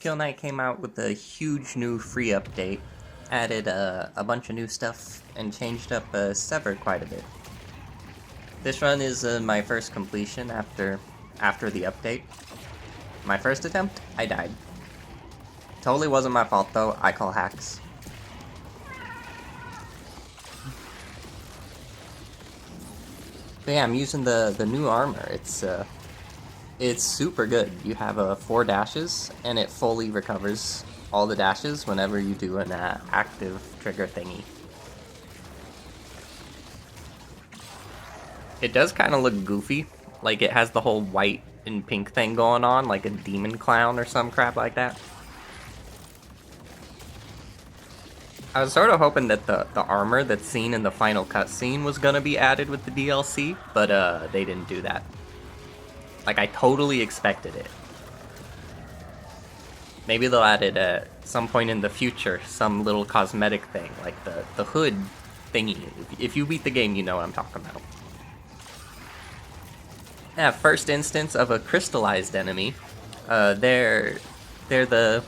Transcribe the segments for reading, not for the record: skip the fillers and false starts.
Kill Knight came out with a huge new free update, added a bunch of new stuff, and changed up Sever quite a bit. This run is my first completion after the update. My first attempt, I died. Totally wasn't my fault though, I call hacks. But yeah, I'm using the new armor. It's super good. You have 4 dashes, and it fully recovers all the dashes whenever you do an active trigger thingy. It does kind of look goofy, like it has the whole white and pink thing going on, like a demon clown or some crap like that. I was sort of hoping that the armor that's seen in the final cutscene was gonna be added with the DLC, but they didn't do that. Like, I totally expected it. Maybe they'll add it at some point in the future, some little cosmetic thing, like the hood thingy. If you beat the game, you know what I'm talking about. Yeah, first instance of a crystallized enemy. They're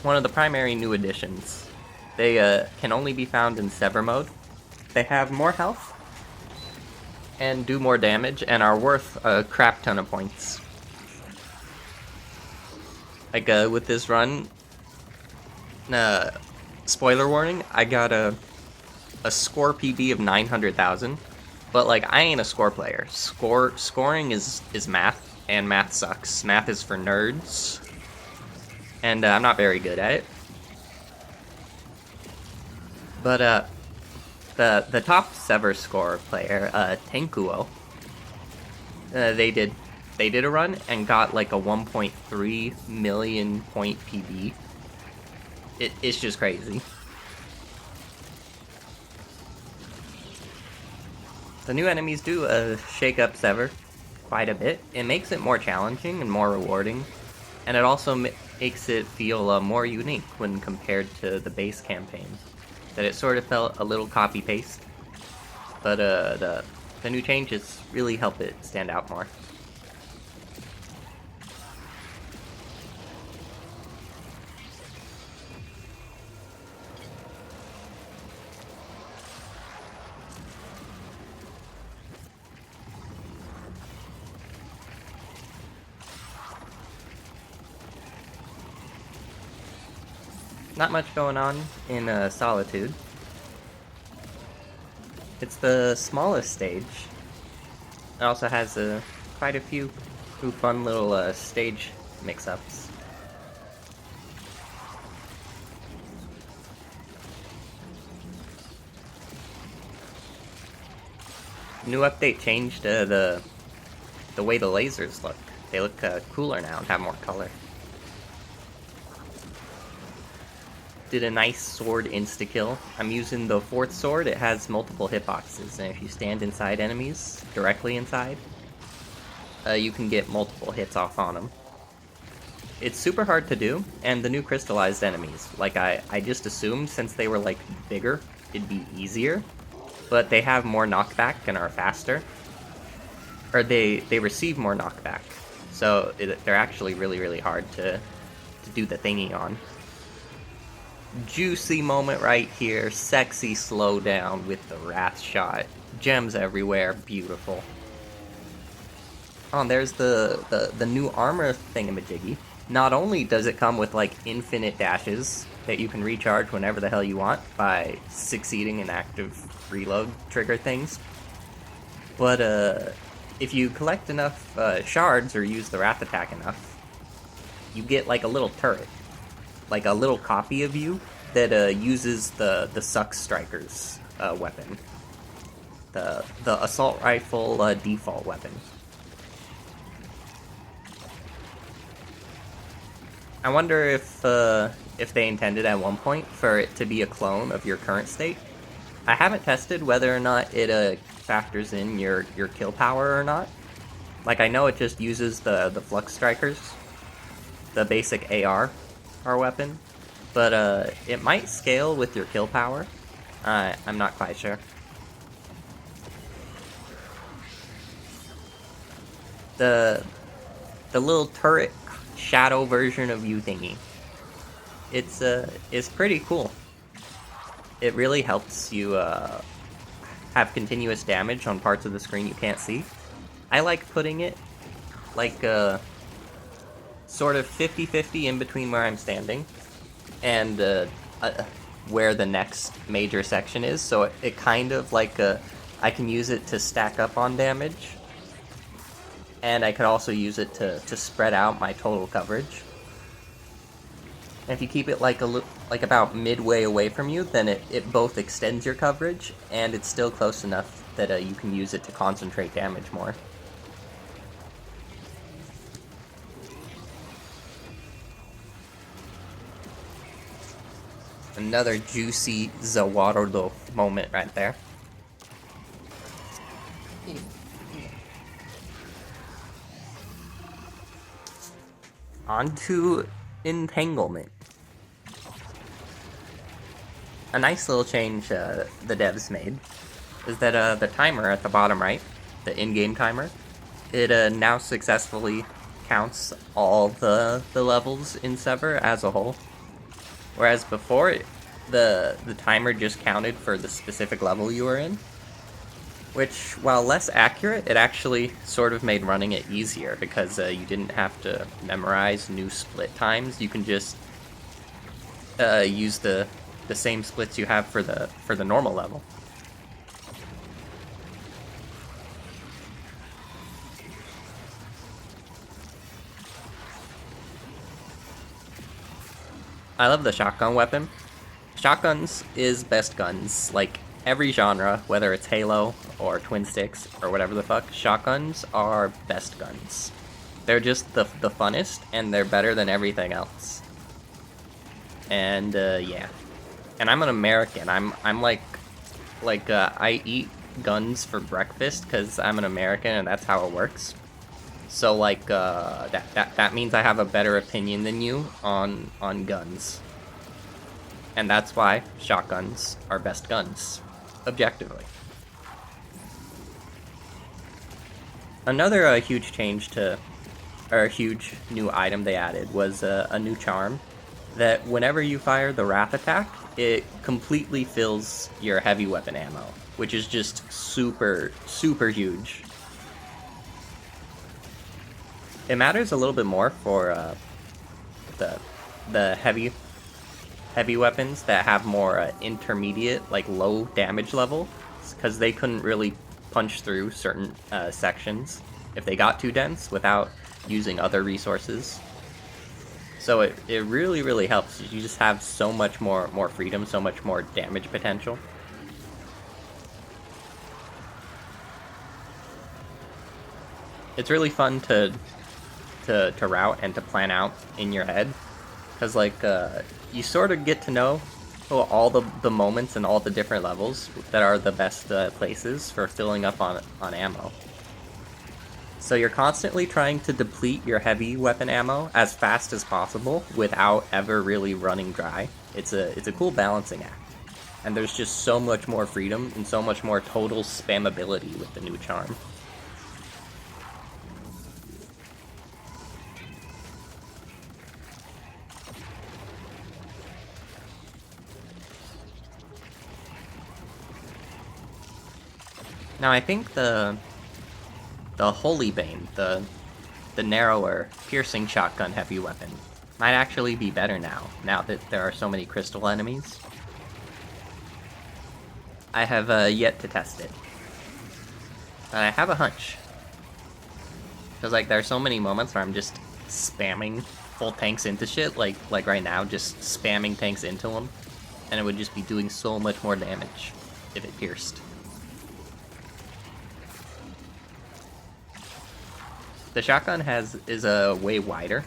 one of the primary new additions. They can only be found in Sever mode. They have more health and do more damage and are worth a crap ton of points. Like with this run, spoiler warning, I got a score PB of 900,000. But like, I ain't a score player. Scoring is math, and math sucks. Math is for nerds, and I'm not very good at it. But the top Sever score player, Tenkuo, they did a run and got like a 1.3 million point PB. It's just crazy. The new enemies do shake up Sever quite a bit. It makes it more challenging and more rewarding, and it also makes it feel more unique when compared to the base campaign. That it sort of felt a little copy-paste, but the new changes really help it stand out more. Not much going on in Solitude. It's the smallest stage. It also has quite a few fun little stage mix-ups. New update changed the way the lasers look. They look cooler now and have more color. Did a nice sword insta-kill. I'm using the 4th sword. It has multiple hitboxes, and if you stand inside enemies, directly inside, you can get multiple hits off on them. It's super hard to do, and the new crystallized enemies, like I just assumed since they were like bigger, it'd be easier, but they have more knockback and are faster. Or they receive more knockback, so they're actually really hard to do the thingy on. Juicy moment right here, sexy slowdown with the wrath shot. Gems everywhere, beautiful. Oh, and there's the new armor thingamajiggy. Not only does it come with like infinite dashes that you can recharge whenever the hell you want by succeeding in active reload trigger things, but if you collect enough shards or use the wrath attack enough, you get like a little turret. Like a little copy of you that uses the Suck Striker's weapon. The assault rifle default weapon. I wonder if they intended at one point for it to be a clone of your current state. I haven't tested whether or not it factors in your kill power or not. Like, I know it just uses the Flux Strikers, the basic AR weapon, but it might scale with your kill power. I'm not quite sure. The little turret shadow version of you thingy. it's pretty cool. It really helps you have continuous damage on parts of the screen you can't see. I like putting it like sort of 50-50 in between where I'm standing and where the next major section is, so it kind of like I can use it to stack up on damage, and I could also use it to spread out my total coverage. And if you keep it like about midway away from you, then it both extends your coverage, and it's still close enough that you can use it to concentrate damage more. Another juicy Zawarudo moment right there. On to Entanglement. A nice little change the devs made is that the timer at the bottom right, the in-game timer, it now successfully counts all the levels in Sever as a whole. Whereas before, the timer just counted for the specific level you were in. Which, while less accurate, it actually sort of made running it easier, because you didn't have to memorize new split times. You can just use the same splits you have for the normal level. I love the shotgun weapon. Shotguns is best guns. Like, every genre, whether it's Halo or Twin Sticks or whatever the fuck, shotguns are best guns. They're just the funnest, and they're better than everything else. And yeah. And I'm an American. I'm like I eat guns for breakfast because I'm an American, and that's how it works. So like that means I have a better opinion than you on guns. And that's why shotguns are best guns, objectively. Another huge change or a huge new item they added was a new charm that whenever you fire the Wrath attack, it completely fills your heavy weapon ammo, which is just super, super huge. It matters a little bit more for the heavy weapons that have more intermediate, like low damage level, because they couldn't really punch through certain sections if they got too dense without using other resources. So it really, really helps. You just have so much more freedom, so much more damage potential. It's really fun to route and to plan out in your head, because like you sort of get to know all the moments and all the different levels that are the best places for filling up on ammo. So you're constantly trying to deplete your heavy weapon ammo as fast as possible without ever really running dry. It's a cool balancing act, and there's just so much more freedom and so much more total spammability with the new charm. Now I think the Holy Bane, the narrower, piercing shotgun heavy weapon, might actually be better now that there are so many crystal enemies. I have yet to test it, but I have a hunch. Because like there are so many moments where I'm just spamming full tanks into shit, like right now, just spamming tanks into them, and it would just be doing so much more damage if it pierced. The shotgun is way wider,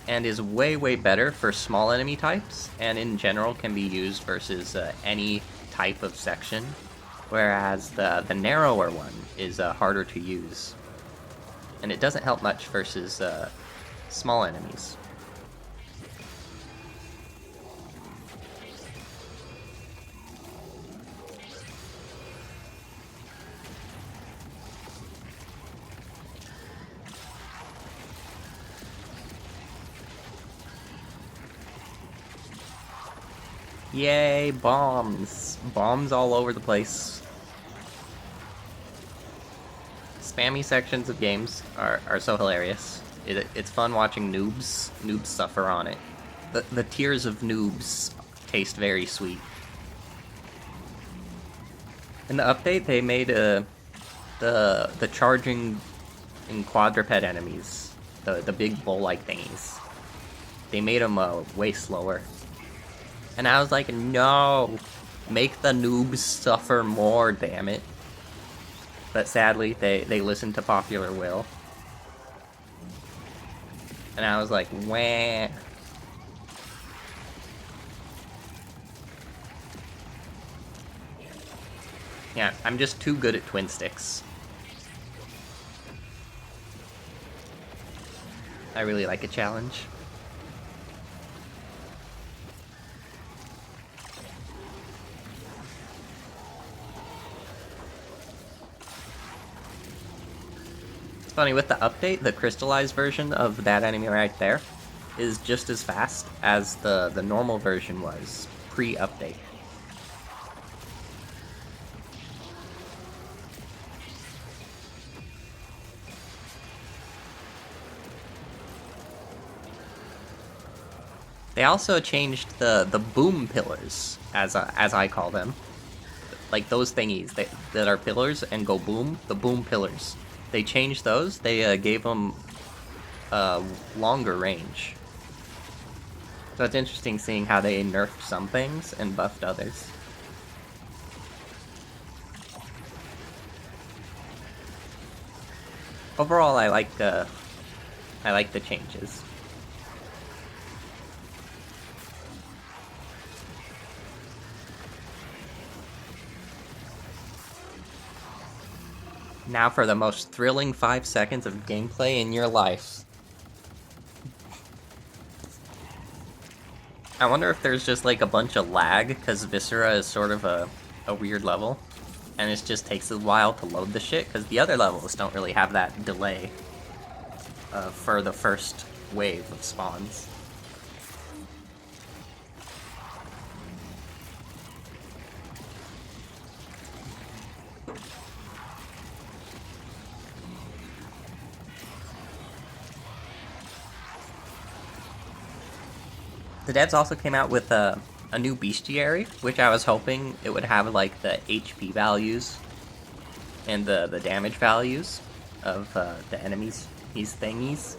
and is way better for small enemy types, and in general can be used versus any type of section, whereas the narrower one is harder to use, and it doesn't help much versus small enemies. Yay, bombs. Bombs all over the place. Spammy sections of games are so hilarious. It's fun watching noobs suffer on it. The tears of noobs taste very sweet. In the update, they made the charging and quadruped enemies, the big bull-like thingies. They made them way slower. And I was like, no! Make the noobs suffer more, damn it. But sadly, they listened to popular will. And I was like, wah. Yeah, I'm just too good at twin sticks. I really like a challenge. It's funny, with the update, the crystallized version of that enemy right there is just as fast as the normal version was pre-update. They also changed the boom pillars, as I call them. Like those thingies that are pillars and go boom, the boom pillars. They changed those. They gave them longer range. So it's interesting seeing how they nerfed some things and buffed others. Overall, I like the changes. Now for the most thrilling 5 seconds of gameplay in your life. I wonder if there's just like a bunch of lag, because Viscera is sort of a weird level. And it just takes a while to load the shit, because the other levels don't really have that delay for the first wave of spawns. The devs also came out with a new bestiary, which I was hoping it would have like the HP values and the damage values of the enemies, these thingies.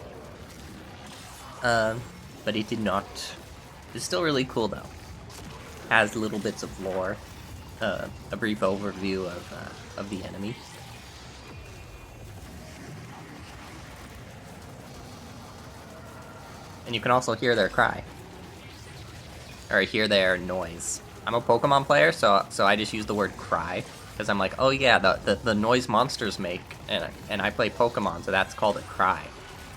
But it did not. It's still really cool though. Has little bits of lore, a brief overview of the enemy. And you can also hear their cry. Or hear their noise. I'm a Pokemon player, so I just use the word cry, because I'm like, oh yeah, the noise monsters make, and I play Pokemon, so that's called a cry.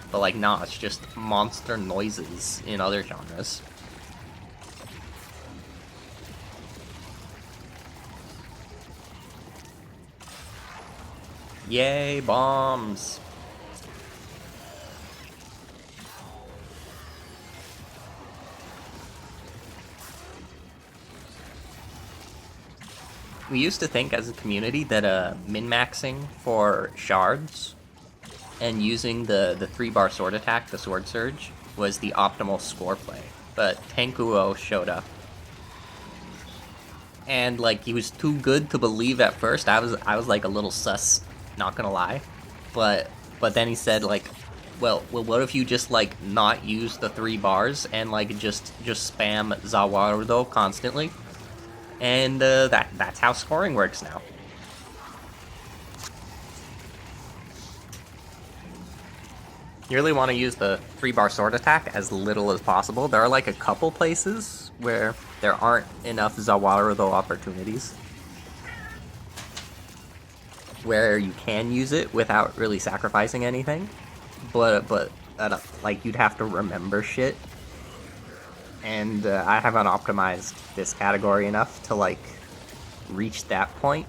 But like, nah, it's just monster noises in other genres. Yay, bombs! We used to think as a community that min-maxing for shards and using the 3-bar sword attack, the sword surge, was the optimal score play. But Tankuo showed up. And like, he was too good to believe at first. I was like a little sus, not gonna lie. But then he said like, well, what if you just like not use the 3 bars and like just spam Zawarudo constantly? And that's how scoring works now. You really want to use the 3-bar sword attack as little as possible. There are like a couple places where there aren't enough Zawarudo opportunities where you can use it without really sacrificing anything. But like, you'd have to remember shit. And I haven't optimized this category enough to like reach that point.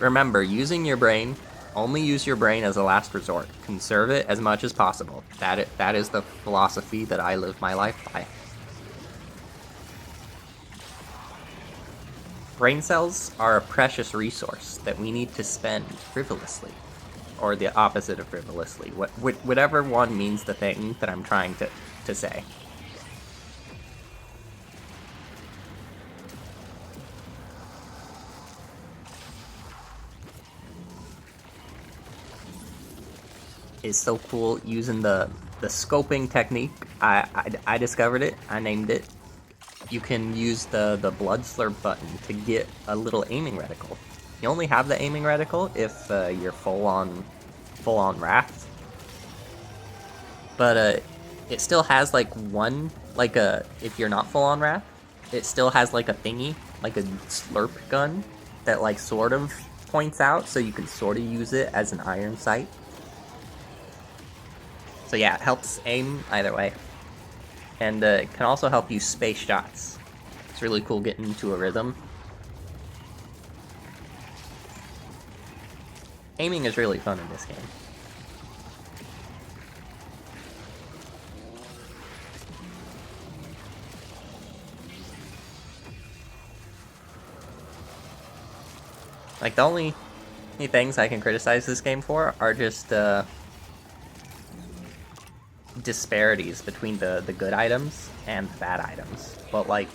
Remember, using your brain, only use your brain as a last resort. Conserve it as much as possible. That is the philosophy that I live my life by. Brain cells are a precious resource that we need to spend frivolously. Or the opposite of frivolously. Whatever one means the thing that I'm trying to say. Is so cool using the scoping technique. I discovered it. I named it. You can use the blood slurp button to get a little aiming reticle. You only have the aiming reticle if you're full on wrath. But it still has like one, like if you're not full on wrath, it still has like a thingy, like a slurp gun that like sort of points out, so you can sort of use it as an iron sight. So yeah, it helps aim either way. And it can also help you space shots. It's really cool getting into a rhythm. Aiming is really fun in this game. Like, the only things I can criticize this game for are just disparities between the good items and the bad items. But like,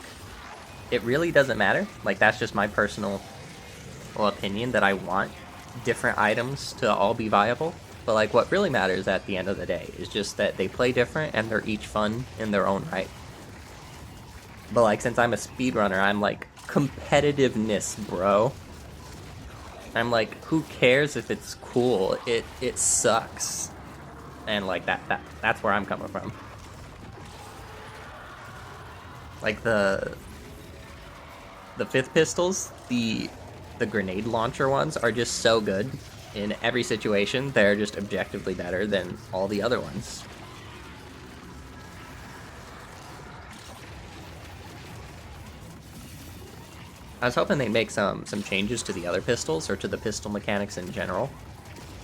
it really doesn't matter. Like, that's just my personal opinion, that I want different items to all be viable. But like, what really matters at the end of the day is just that they play different and they're each fun in their own right. But like, since I'm a speedrunner, I'm like, competitiveness, bro. I'm like, who cares if it's cool? It sucks. And like, that's where I'm coming from. Like, the fifth pistols, the grenade launcher ones are just so good. In every situation, they're just objectively better than all the other ones. I was hoping they'd make some changes to the other pistols, or to the pistol mechanics in general,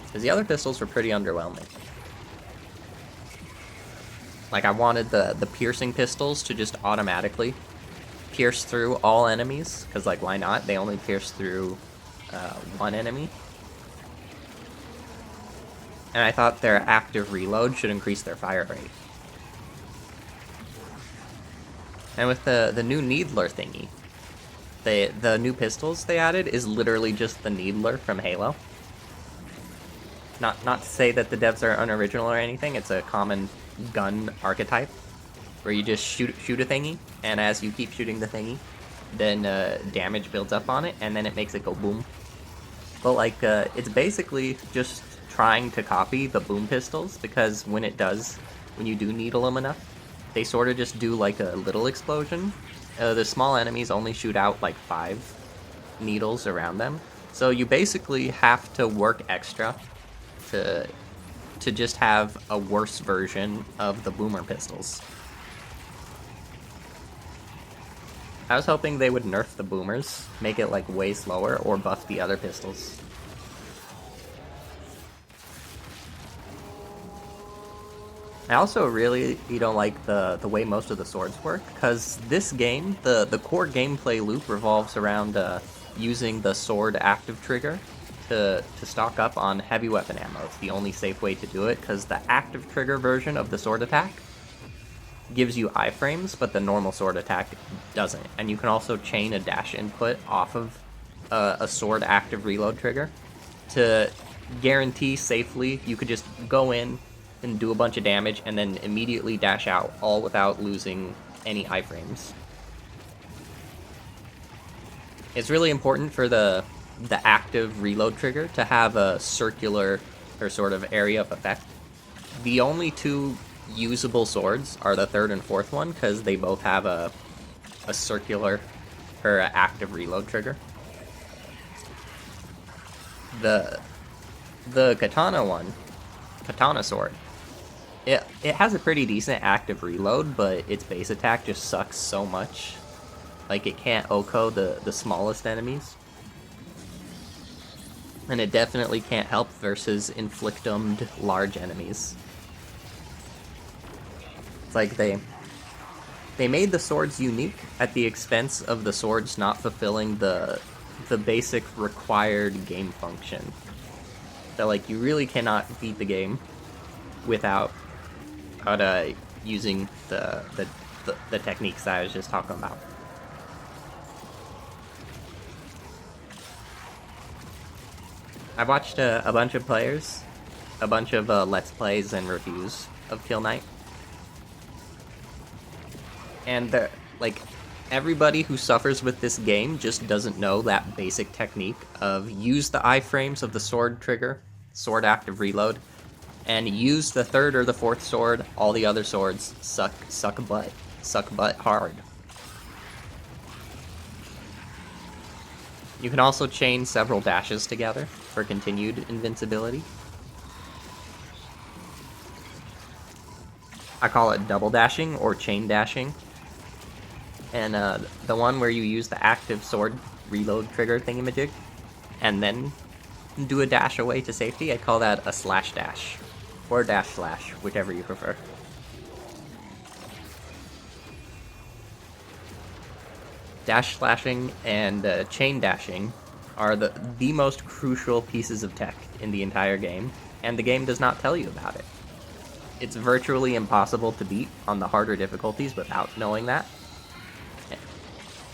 because the other pistols were pretty underwhelming. Like, I wanted the piercing pistols to just automatically pierce through all enemies, because like, why not? They only pierce through one enemy. And I thought their active reload should increase their fire rate. And with the new Needler thingy, the new pistols they added is literally just the Needler from Halo. Not to say that the devs are unoriginal or anything, it's a common gun archetype, where you just shoot a thingy, and as you keep shooting the thingy, then damage builds up on it, and then it makes it go boom. But like, it's basically just trying to copy the boom pistols, because when you do needle them enough, they sort of just do like a little explosion. The small enemies only shoot out like 5 needles around them, so you basically have to work extra to just have a worse version of the boomer pistols. I was hoping they would nerf the boomers, make it like way slower, or buff the other pistols. I also really don't like the way most of the swords work, because this game, the core gameplay loop revolves around using the sword active trigger to stock up on heavy weapon ammo. It's the only safe way to do it, because the active trigger version of the sword attack gives you iframes, but the normal sword attack doesn't. And you can also chain a dash input off of a sword active reload trigger to guarantee safely. You could just go in and do a bunch of damage and then immediately dash out, all without losing any iframes. It's really important for the active reload trigger to have a circular or sort of area of effect. The only 2 usable swords are the 3rd and 4th one, because they both have a circular or active reload trigger. The katana sword, it has a pretty decent active reload, but its base attack just sucks so much. Like, it can't OHKO the smallest enemies. And it definitely can't help versus inflictumed large enemies. It's like they made the swords unique at the expense of the swords not fulfilling the basic required game function. So like, you really cannot beat the game without using the techniques that I was just talking about. I watched a bunch of players, a bunch of Let's Plays and reviews of Kill Knight. And like, everybody who suffers with this game just doesn't know that basic technique of use the iframes of the sword trigger, sword active reload, and use the third or the fourth sword. All the other swords suck butt hard. You can also chain several dashes together for continued invincibility. I call it double dashing or chain dashing. And the one where you use the active sword reload trigger thingamajig, and then do a dash away to safety, I call that a slash dash. Or dash slash, whichever you prefer. Dash slashing and chain dashing are the most crucial pieces of tech in the entire game, and the game does not tell you about it. It's virtually impossible to beat on the harder difficulties without knowing that.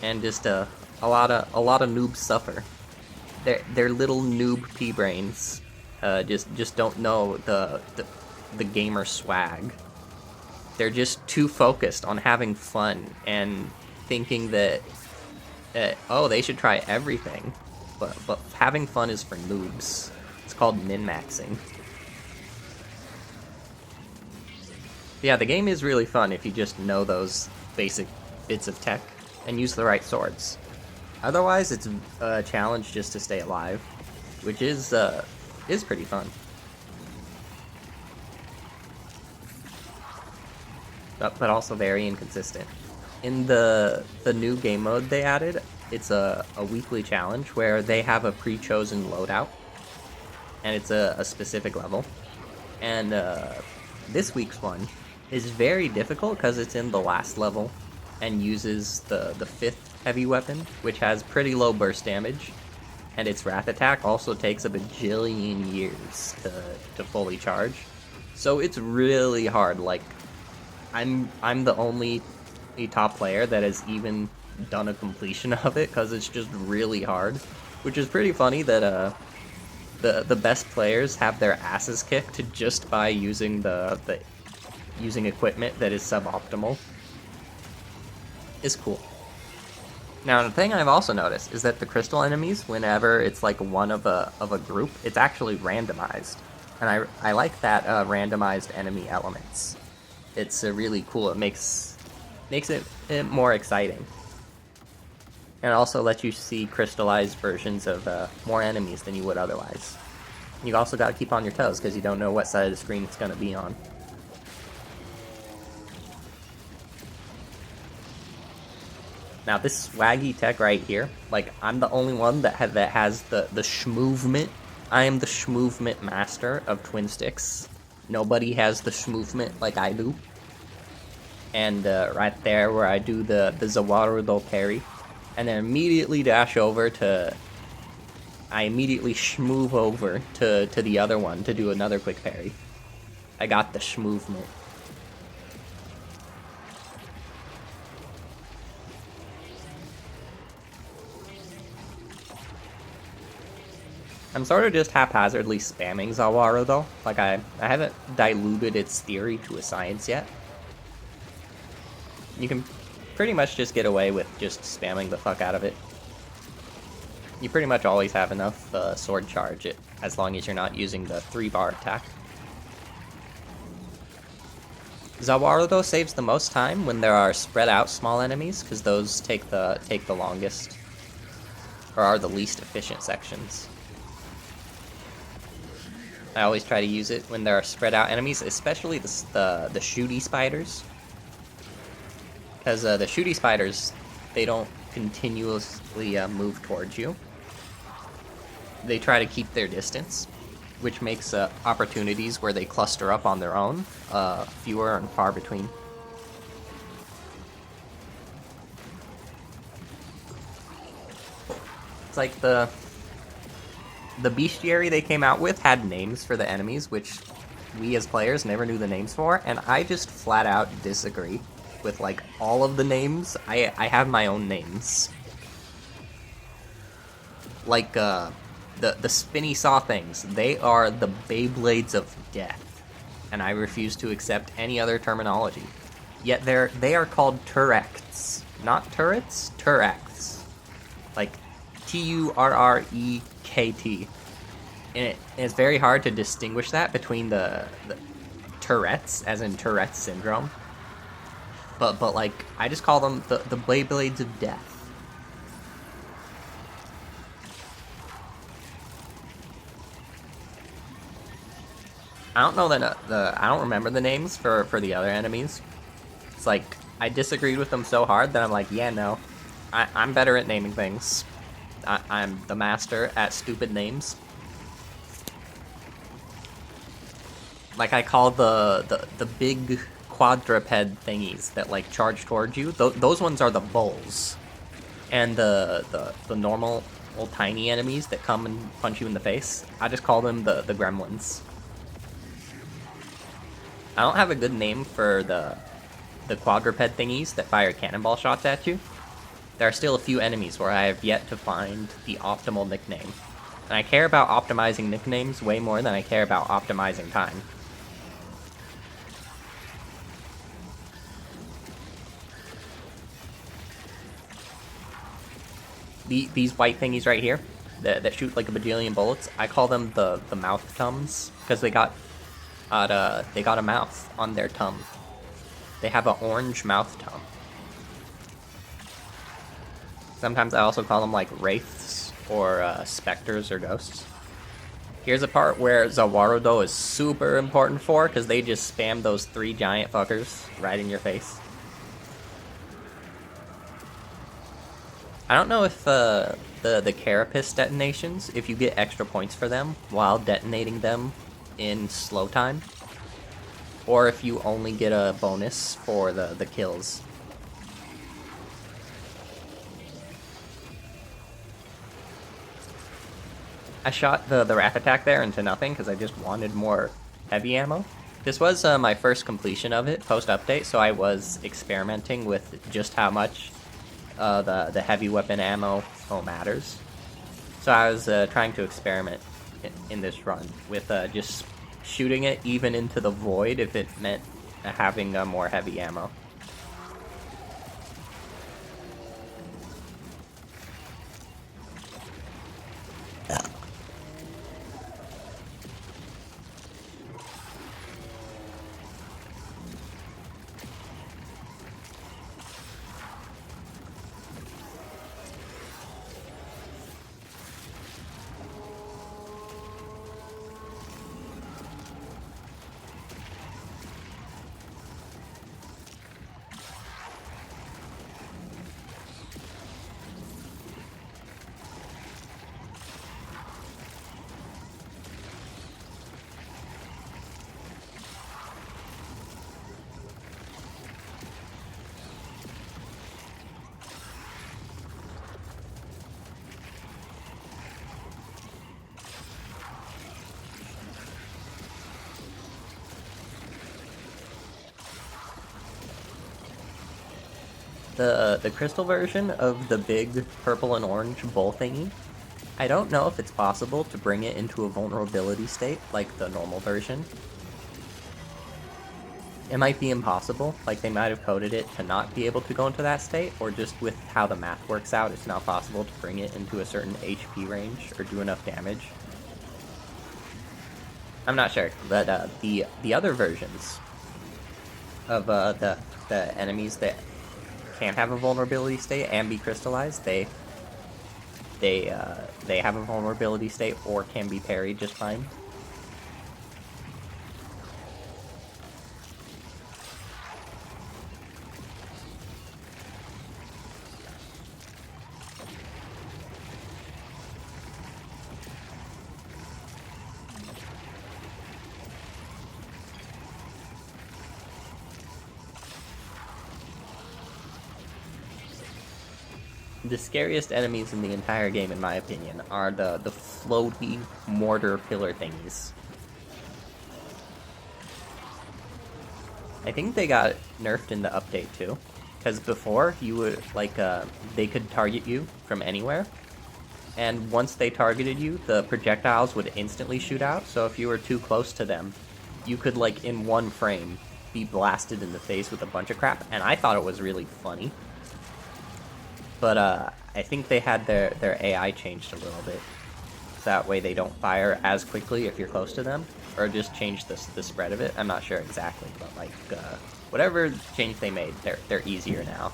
And just a lot of noobs suffer. Their little noob pea brains just don't know the gamer swag. They're just too focused on having fun and thinking that oh, they should try everything. But having fun is for noobs. It's called min-maxing. Yeah, the game is really fun if you just know those basic bits of tech and use the right swords. Otherwise, it's a challenge just to stay alive, which is pretty fun. But also very inconsistent. In the new game mode they added, it's a weekly challenge where they have a pre-chosen loadout, and it's a specific level. And this week's one is very difficult because it's in the last level and uses the 5th heavy weapon, which has pretty low burst damage, and its wrath attack also takes a bajillion years to fully charge. So it's really hard. Like, I'm the only top player that has even done a completion of it because it's just really hard, which is pretty funny that the best players have their asses kicked just by using using equipment that is suboptimal. Is cool. Now, the thing I've also noticed is that the crystal enemies, whenever it's like one of a group, it's actually randomized, and I like that randomized enemy elements. It's really cool. It makes it more exciting, and also lets you see crystallized versions of more enemies than you would otherwise. You also got to keep on your toes because you don't know what side of the screen it's going to be on. Now, this swaggy tech right here, like, I'm the only one that has the shmovement. I am the shmovement master of twin sticks. Nobody has the shmovement like I do. And right there where I do the Zawarudo parry, and then immediately dash over to... I immediately shmove over to the other one to do another quick parry. I got the shmovement. I'm sort of just haphazardly spamming Zawaru though. Like, I haven't diluted its theory to a science yet. You can pretty much just get away with just spamming the fuck out of it. You pretty much always have enough sword charge, as long as you're not using the 3-bar attack. Zawaru though saves the most time when there are spread out small enemies, because those take the longest, or are the least efficient sections. I always try to use it when there are spread out enemies, especially the shooty spiders. Because the shooty spiders, they don't continuously move towards you. They try to keep their distance, which makes opportunities where they cluster up on their own fewer and far between. It's like the bestiary they came out with had names for the enemies, which we as players never knew the names for, and I just flat out disagree with like all of the names. I have my own names. Like the spinny saw things, they are the Beyblades of death, and I refuse to accept any other terminology. Yet they are called turrets, not turrets, turrets, like Turrekt. And it's very hard to distinguish that between the Tourette's, as in Tourette's syndrome. But like I just call them the Beyblades of death. I don't know I don't remember the names for the other enemies. It's like I disagreed with them so hard that I'm like, yeah, no, I'm better at naming things. I'm the master at stupid names. Like I call the big quadruped thingies that like charge towards you. Those ones are the bulls, and the normal old tiny enemies that come and punch you in the face, I just call them the gremlins. I don't have a good name for the quadruped thingies that fire cannonball shots at you. There are still a few enemies where I have yet to find the optimal nickname. And I care about optimizing nicknames way more than I care about optimizing time. These white thingies right here that shoot like a bajillion bullets, I call them the mouth tums, because they got a mouth on their tum. They have an orange mouth tum. Sometimes I also call them like wraiths or specters or ghosts. Here's a part where Zawarudo is super important for, because they just spam those 3 giant fuckers right in your face. I don't know if the carapace detonations, if you get extra points for them while detonating them in slow time, or if you only get a bonus for the kills. I shot the wrath attack there into nothing because I just wanted more heavy ammo. This was my first completion of it post-update, so I was experimenting with just how much the heavy weapon ammo matters. So I was trying to experiment in this run with just shooting it even into the void if it meant having more heavy ammo. The crystal version of the big purple and orange bowl thingy, I don't know if it's possible to bring it into a vulnerability state like the normal version. It might be impossible, like they might have coded it to not be able to go into that state, or just with how the math works out, it's not possible to bring it into a certain HP range or do enough damage. I'm not sure, but the other versions of the enemies that can have a vulnerability state and be crystallized, they have a vulnerability state or can be parried just fine. The scariest enemies in the entire game, in my opinion, are the floaty mortar pillar thingies. I think they got nerfed in the update too, because before you would they could target you from anywhere, and once they targeted you, the projectiles would instantly shoot out. So if you were too close to them, you could in one frame be blasted in the face with a bunch of crap, and I thought it was really funny. But I think they had their AI changed a little bit, so that way they don't fire as quickly if you're close to them. Or just change the spread of it. I'm not sure exactly, but whatever change they made, they're easier now.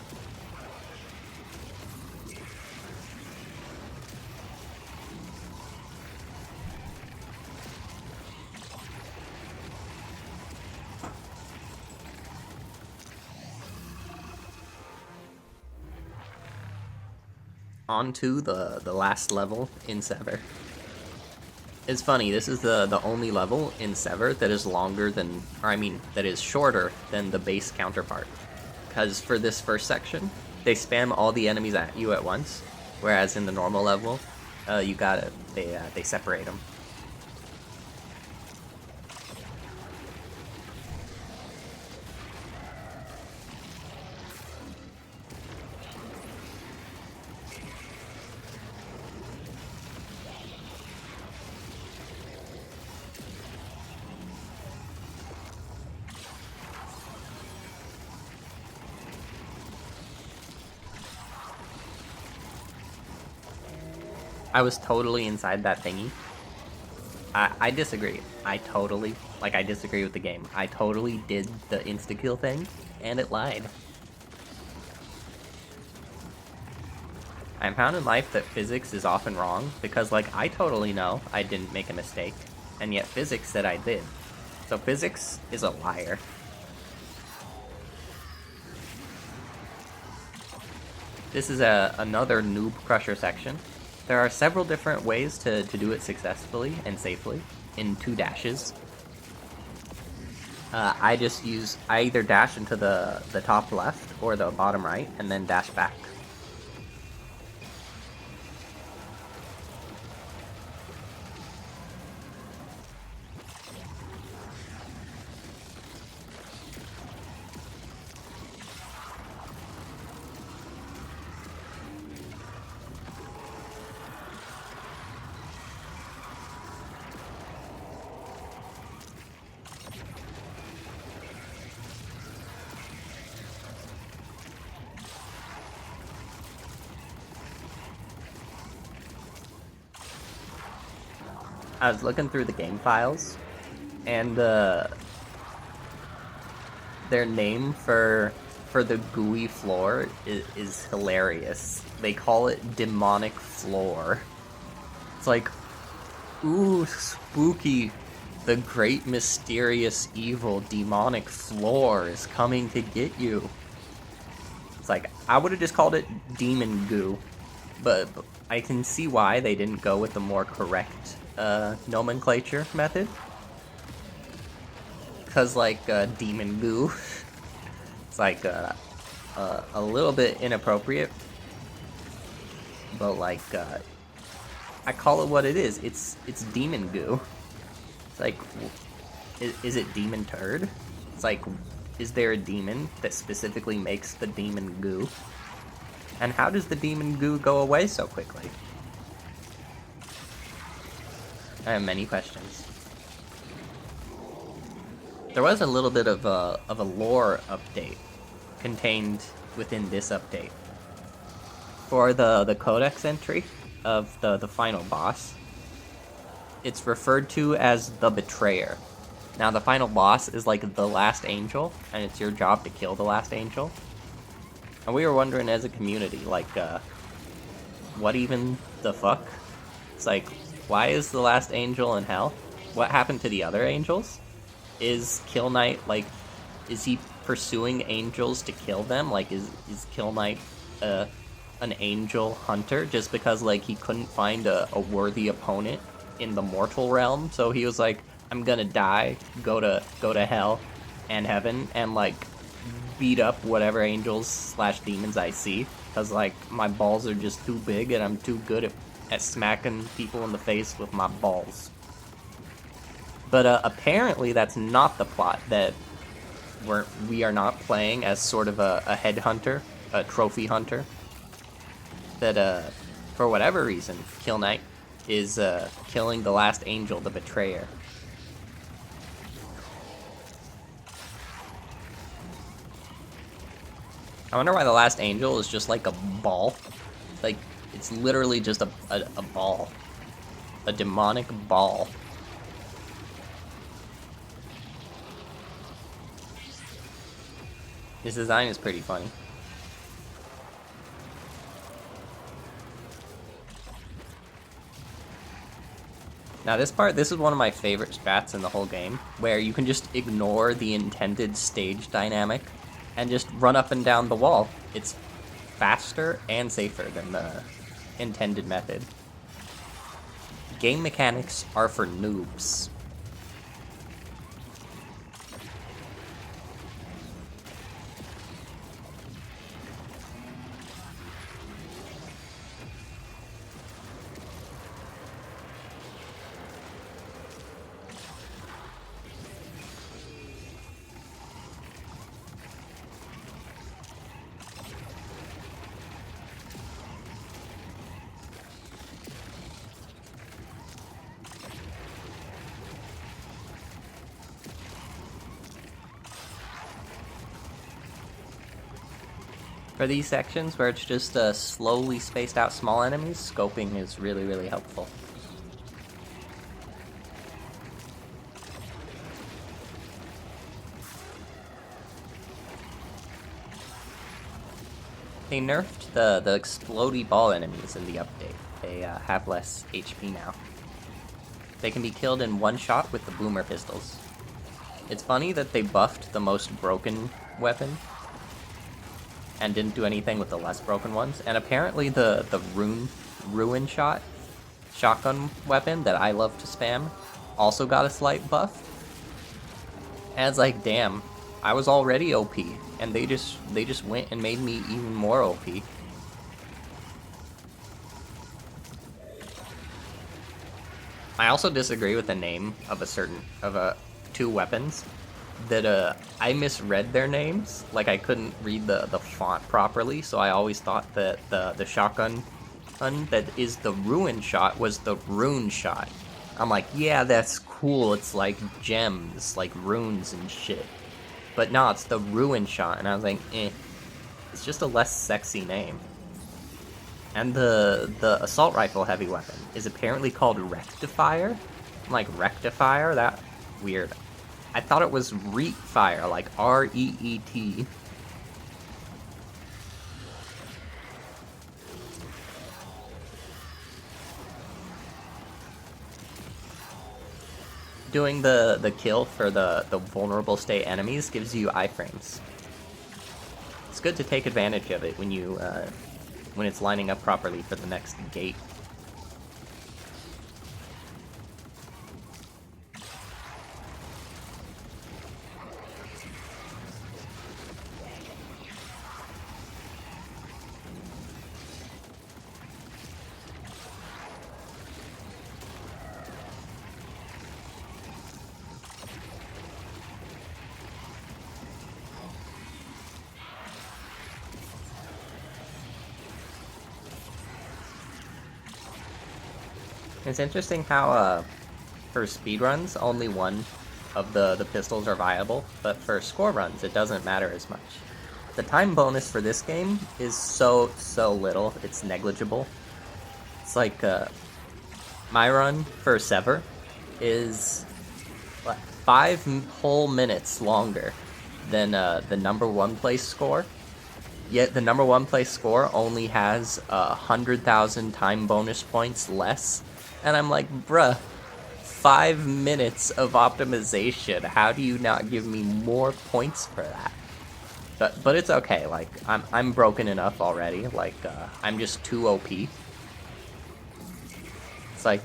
On to the last level in Sever. It's funny, this is the only level in Sever that is longer than, that is shorter than the base counterpart. Because for this first section, they spam all the enemies at you at once, whereas in the normal level, they separate them. I was totally inside that thingy. I disagree. I disagree with the game. I totally did the insta-kill thing, and it lied. I'm found in life that physics is often wrong, because I totally know I didn't make a mistake, and yet physics said I did. So physics is a liar. This is another Noob Crusher section. There are several different ways to do it successfully and safely in 2 dashes. I either dash into the top left or the bottom right and then dash back. I was looking through the game files, and their name for the gooey floor is hilarious. They call it demonic floor. It's ooh, spooky. The great mysterious evil demonic floor is coming to get you. It's I would have just called it demon goo, but I can see why they didn't go with the more correct nomenclature method. Because demon goo, it's a little bit inappropriate, but I call it what it is. It's demon goo. It's is it demon turd? It's is there a demon that specifically makes the demon goo? And how does the demon goo go away so quickly? I have many questions. There was a little bit of a lore update contained within this update. For the codex entry of the final boss, it's referred to as the Betrayer. Now the final boss is the last angel, and it's your job to kill the last angel. And we were wondering as a community, what even the fuck? It's why is the last angel in hell? What happened to the other angels? Is Kill Knight, is he pursuing angels to kill them? Is Kill Knight an angel hunter just because, he couldn't find a worthy opponent in the mortal realm? So he was I'm gonna die, go to hell and heaven, and, beat up whatever angels slash demons I see, because like my balls are just too big and I'm too good at smacking people in the face with my balls. But apparently that's not the plot, that we are not playing as sort of a headhunter, a trophy hunter. That for whatever reason, Kill Knight is killing the last angel, the betrayer. I wonder why the last angel is just like a ball. Like, it's literally just a ball. A demonic ball. His design is pretty funny. Now this is one of my favorite strats in the whole game, where you can just ignore the intended stage dynamic and just run up and down the wall. It's faster and safer than the intended method. Game mechanics are for noobs. For these sections where it's just slowly spaced out small enemies, scoping is really, really helpful. They nerfed the explodey ball enemies in the update. They have less HP now. They can be killed in one shot with the boomer pistols. It's funny that they buffed the most broken weapon and didn't do anything with the less broken ones. And apparently the ruin shotgun weapon that I love to spam also got a slight buff. And it's like, damn, I was already OP, and they just went and made me even more OP. I also disagree with the name of two weapons. That I misread their names. Like, I couldn't read the font properly, so I always thought that the shotgun that is the ruin shot was the rune shot. I'm like, yeah, that's cool, it's like gems, like runes and shit. But no, it's the ruin shot, and I was like, it's just a less sexy name. And the assault rifle heavy weapon is apparently called Rectifier. I'm like, Rectifier? That weird. I thought it was Reet Fire, like R-E-E-T. Doing the kill for the vulnerable state enemies gives you iframes. It's good to take advantage of it when it's lining up properly for the next gate. It's interesting how, for speedruns, only one of the pistols are viable, but for score runs, it doesn't matter as much. The time bonus for this game is so little, it's negligible. It's like, my run for Sever is 5 whole minutes longer than the number 1 place score. Yet the number 1 place score only has 100,000 time bonus points less. And I'm like, bruh, 5 minutes of optimization. How do you not give me more points for that? But it's okay. Like, I'm broken enough already. Like, I'm just too OP. It's like,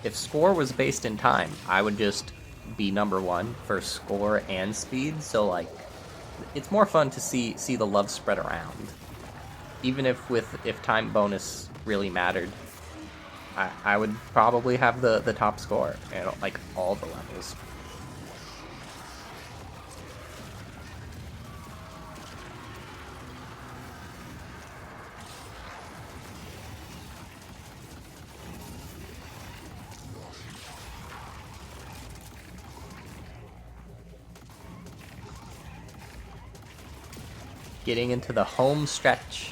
if score was based in time, I would just be number 1 for score and speed. So like, it's more fun to see the love spread around. Even if time bonus really mattered, I would probably have the top score at like all the levels. Getting into the home stretch.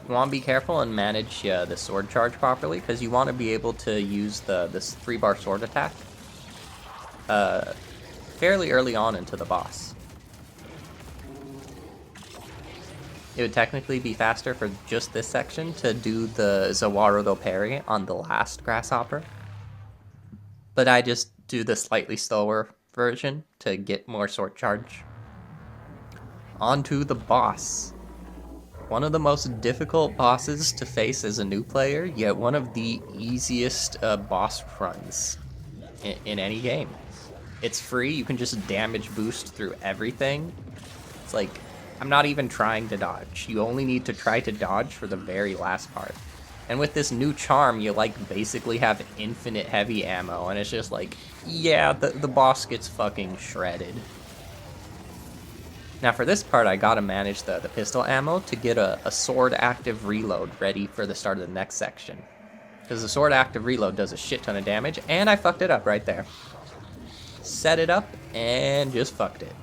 You want to be careful and manage the sword charge properly, because you want to be able to use this 3-bar sword attack fairly early on into the boss. It would technically be faster for just this section to do the Zawarudo parry on the last grasshopper, but I just do the slightly slower version to get more sword charge. Onto the boss. One of the most difficult bosses to face as a new player, yet one of the easiest boss runs in any game. It's free, you can just damage boost through everything. It's like, I'm not even trying to dodge. You only need to try to dodge for the very last part. And with this new charm, you like basically have infinite heavy ammo, and it's just like, yeah, the boss gets fucking shredded. Now for this part, I gotta manage the pistol ammo to get a sword active reload ready for the start of the next section. Because the sword active reload does a shit ton of damage, and I fucked it up right there. Set it up, and just fucked it.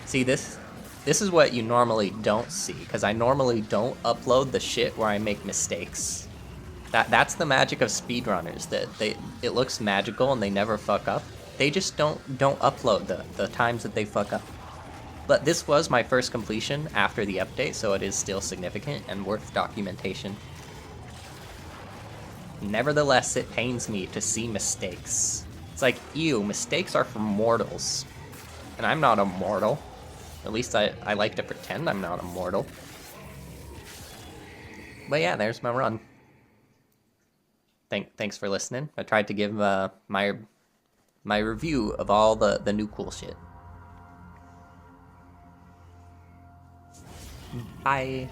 See, this is what you normally don't see, because I normally don't upload the shit where I make mistakes. That's the magic of speedrunners, that it looks magical and they never fuck up. They just don't upload the times that they fuck up. But this was my first completion after the update, so it is still significant and worth documentation. Nevertheless, it pains me to see mistakes. It's like, ew, mistakes are for mortals. And I'm not a mortal. At least I like to pretend I'm not a mortal. But yeah, there's my run. Thanks for listening. I tried to give my review of all the new cool shit. Bye.